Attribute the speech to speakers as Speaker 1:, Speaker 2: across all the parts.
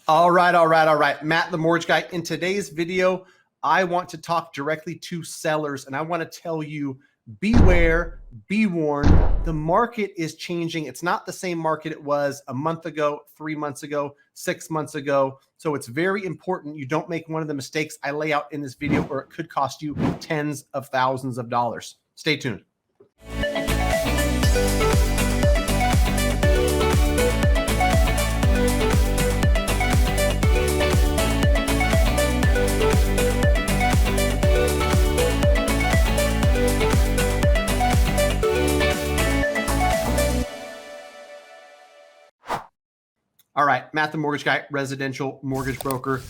Speaker 1: All right. Matt, the mortgage guy. In today's video, I want to talk directly to sellers, and I want to tell you, beware, be warned. The market is changing. It's not the same market it was a month ago, 3 months ago, 6 months ago. So it's very important you don't make one of the mistakes I lay out in this video, or it could cost you tens of thousands of dollars. Stay tuned. All right, Matt, the mortgage guy, residential mortgage broker.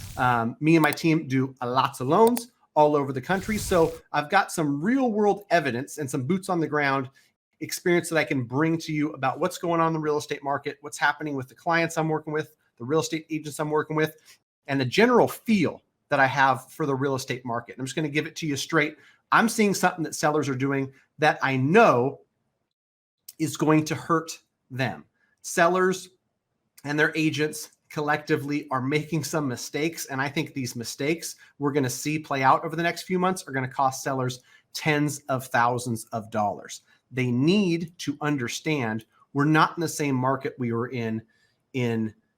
Speaker 1: Me and my team do lots of loans all over the country. So I've got some real world evidence and some boots on the ground experience that I can bring to you about what's going on in the real estate market, what's happening with the clients I'm working with, the real estate agents I'm working with, and the general feel that I have for the real estate market. I'm just going to give it to you straight. I'm seeing something that sellers are doing that I know is going to hurt them. Sellers and their agents collectively are making some mistakes. And I think these mistakes we're going to see play out over the next few months are going to cost sellers tens of thousands of dollars. They need to understand we're not in the same market we were in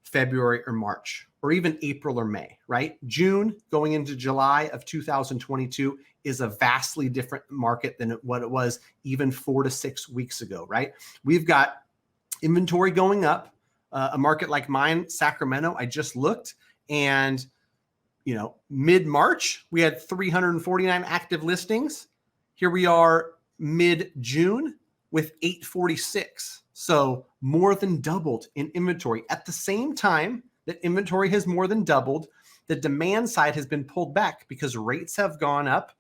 Speaker 1: February or March, or even April or May, right? June going into July of 2022 is a vastly different market than what it was even 4 to 6 weeks ago, right? We've got inventory going up. A market like mine, Sacramento, I just looked, and mid-March, we had 349 active listings. Here we are mid-June with 846. So more than doubled in inventory. At the same time that inventory has more than doubled, the demand side has been pulled back because rates have gone up.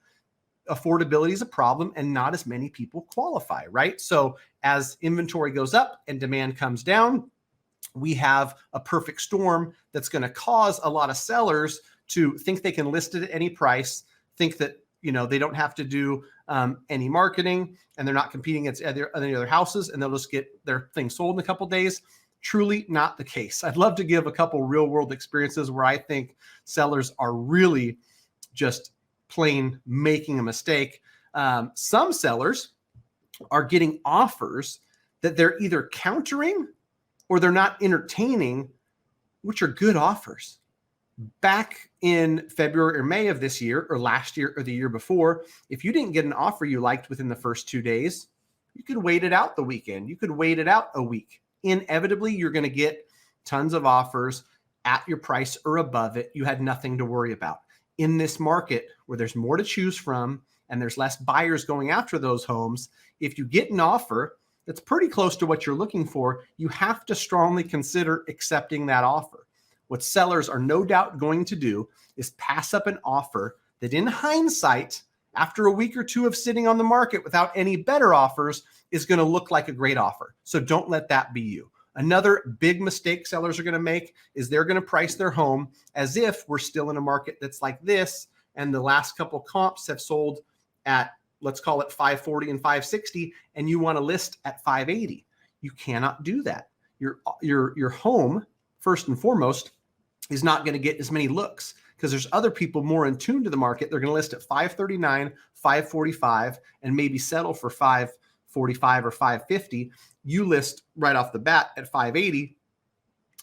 Speaker 1: Affordability is a problem and not as many people qualify, right? So as inventory goes up and demand comes down, we have a perfect storm that's going to cause a lot of sellers to think they can list it at any price, think that they don't have to do any marketing, and they're not competing against any other houses, and they'll just get their thing sold in a couple of days. Truly not the case. I'd love to give a couple real world experiences where I think sellers are really just plain making a mistake. Some sellers are getting offers that they're either countering or they're not entertaining, which are good offers. Back in February or May of this year, or last year or the year before, if you didn't get an offer you liked within the first 2 days, you could wait it out the weekend. You could wait it out a week. Inevitably, you're going to get tons of offers at your price or above it. You had nothing to worry about. In this market where there's more to choose from and there's less buyers going after those homes, if you get an offer that's pretty close to what you're looking for, you have to strongly consider accepting that offer. What sellers are no doubt going to do is pass up an offer that in hindsight, after a week or two of sitting on the market without any better offers, is going to look like a great offer. So don't let that be you. Another big mistake sellers are going to make is they're going to price their home as if we're still in a market that's like this, and the last couple comps have sold at, let's call it 540 and 560, and you want to list at 580. You cannot do that. Your home, first and foremost, is not going to get as many looks because there's other people more in tune to the market. They're going to list at 539, 545, and maybe settle for 545 or 550. You list right off the bat at 580,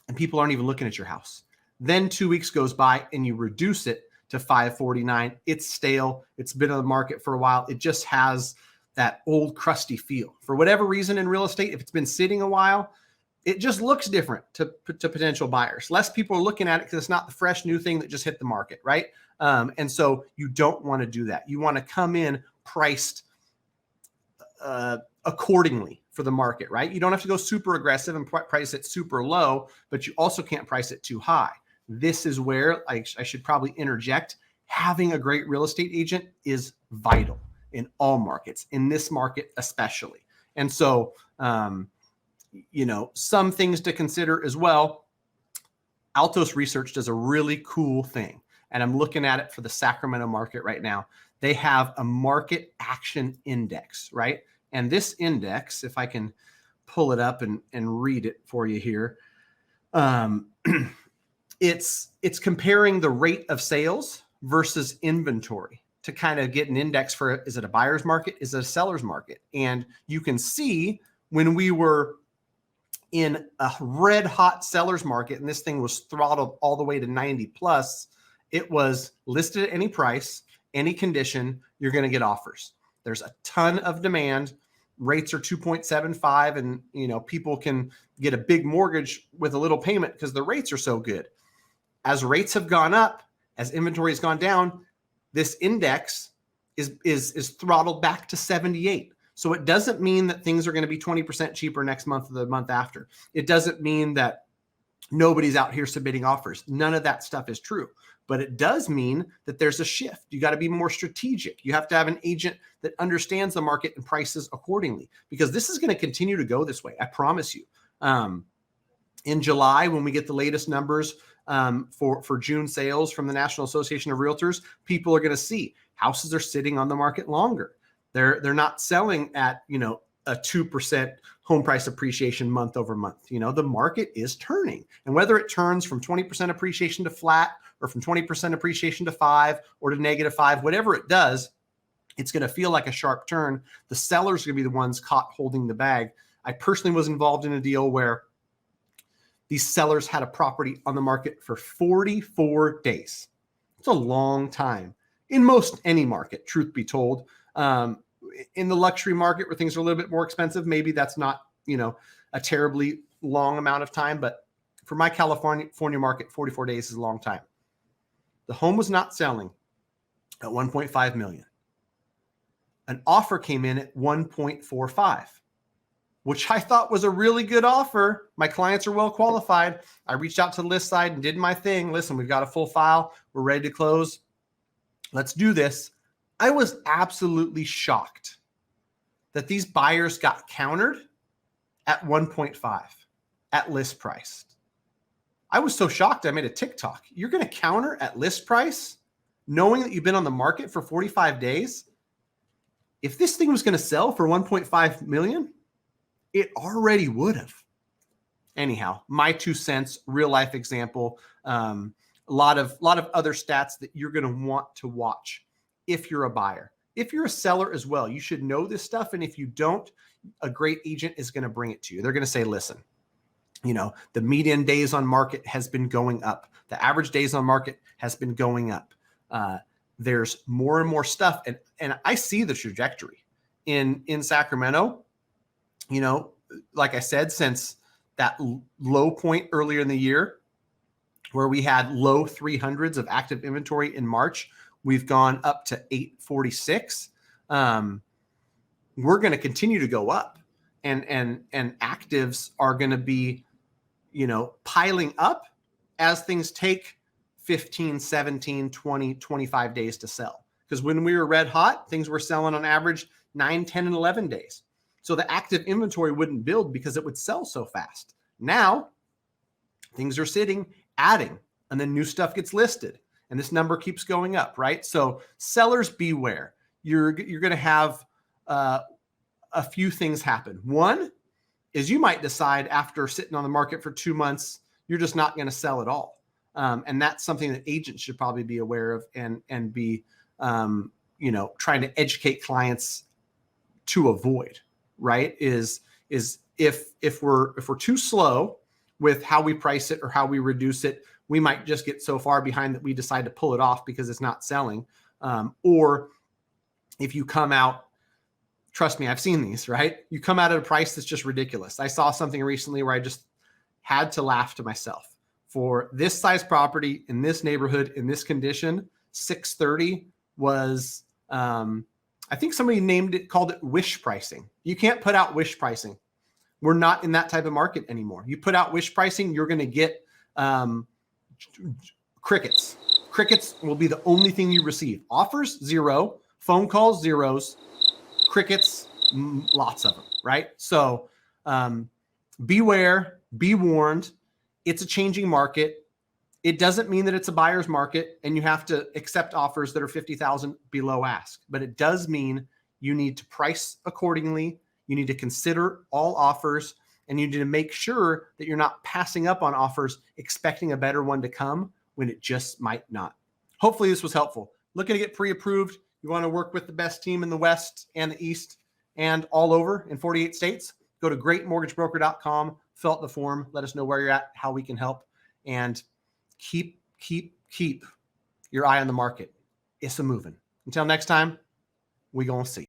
Speaker 1: and people aren't even looking at your house. Then 2 weeks goes by and you reduce it to 549. It's stale. It's been on the market for a while. It just has that old crusty feel. For whatever reason in real estate, if it's been sitting a while, it just looks different to potential buyers. Less people are looking at it because it's not the fresh new thing that just hit the market, right? And so you don't want to do that. You want to come in priced accordingly for the market, right? You don't have to go super aggressive and price it super low, but you also can't price it too high. This is where I should probably interject. Having a great real estate agent is vital in all markets, in this market especially. And so, some things to consider as well. Altos Research does a really cool thing, and I'm looking at it for the Sacramento market right now. They have a market action index, right? And this index, if I can pull it up and read it for you here, it's comparing the rate of sales versus inventory to kind of get an index for, is it a buyer's market? Is it a seller's market? And you can see when we were in a red hot seller's market and this thing was throttled all the way to 90 plus, it was listed at any price, any condition, you're going to get offers. There's a ton of demand. Rates are 2.75 and, you know, people can get a big mortgage with a little payment because the rates are so good. As rates have gone up, as inventory has gone down, this index is throttled back to 78. So it doesn't mean that things are going to be 20% cheaper next month or the month after. It doesn't mean that nobody's out here submitting offers. None of that stuff is true. But it does mean that there's a shift. You got to be more strategic. You have to have an agent that understands the market and prices accordingly, because this is going to continue to go this way. I promise you. In July, when we get the latest numbers for June sales from the National Association of Realtors, people are going to see houses are sitting on the market longer. They're not selling at, you know, a 2% home price appreciation month over month. You know, the market is turning, and whether it turns from 20% appreciation to flat or from 20% appreciation to 5 or to -5, whatever it does, it's going to feel like a sharp turn. The sellers are going to be the ones caught holding the bag. I personally was involved in a deal where these sellers had a property on the market for 44 days. It's a long time in most any market, truth be told. In the luxury market where things are a little bit more expensive, maybe that's not, you know, a terribly long amount of time. But for my California market, 44 days is a long time. The home was not selling at 1.5 million. An offer came in at 1.45, which I thought was a really good offer. My clients are well qualified. I reached out to the list side and did my thing. Listen, we've got a full file. We're ready to close. Let's do this. I was absolutely shocked that these buyers got countered at 1.5 at list price. I was so shocked I made a TikTok. You're going to counter at list price knowing that you've been on the market for 45 days? If this thing was going to sell for 1.5 million, it already would have. Anyhow, my 2 cents, real life example. A lot of other stats that you're going to want to watch if you're a buyer. If you're a seller as well, you should know this stuff. And if you don't, a great agent is going to bring it to you. They're going to say, listen, you know, the median days on market has been going up. The average days on market has been going up. There's more and more stuff. And I see the trajectory in Sacramento, you know, like I said, since that low point earlier in the year where we had low 300s of active inventory in March, we've gone up to 846. We're going to continue to go up, and actives are going to be, you know, piling up as things take 15, 17, 20, 25 days to sell. Because when we were red hot, things were selling on average 9, 10, and 11 days. So the active inventory wouldn't build because it would sell so fast. Now things are sitting, adding, and then new stuff gets listed. And this number keeps going up, right? So sellers beware. You're going to have a few things happen. One is you might decide after sitting on the market for 2 months, you're just not going to sell at all. And that's something that agents should probably be aware of and be, you know, trying to educate clients to avoid, right? Is if we're too slow with how we price it or how we reduce it, we might just get so far behind that we decide to pull it off because it's not selling. Or if you come out, trust me, I've seen these, right? You come out at a price that's just ridiculous. I saw something recently where I just had to laugh to myself. For this size property in this neighborhood, in this condition, 630 was, I think somebody called it wish pricing. You can't put out wish pricing. We're not in that type of market anymore. You put out wish pricing, you're going to get crickets. Crickets will be the only thing you receive. Offers, 0. Phone calls, zeros. Crickets, lots of them, right? So beware, be warned. It's a changing market. It doesn't mean that it's a buyer's market and you have to accept offers that are 50,000 below ask, but it does mean you need to price accordingly. You need to consider all offers, and you need to make sure that you're not passing up on offers expecting a better one to come when it just might not. Hopefully this was helpful. Looking to get pre-approved, you want to work with the best team in the West and the East and all over in 48 states, go to greatmortgagebroker.com, fill out the form, let us know where you're at, how we can help, and keep your eye on the market. It's a moving. Until next time, we gonna see.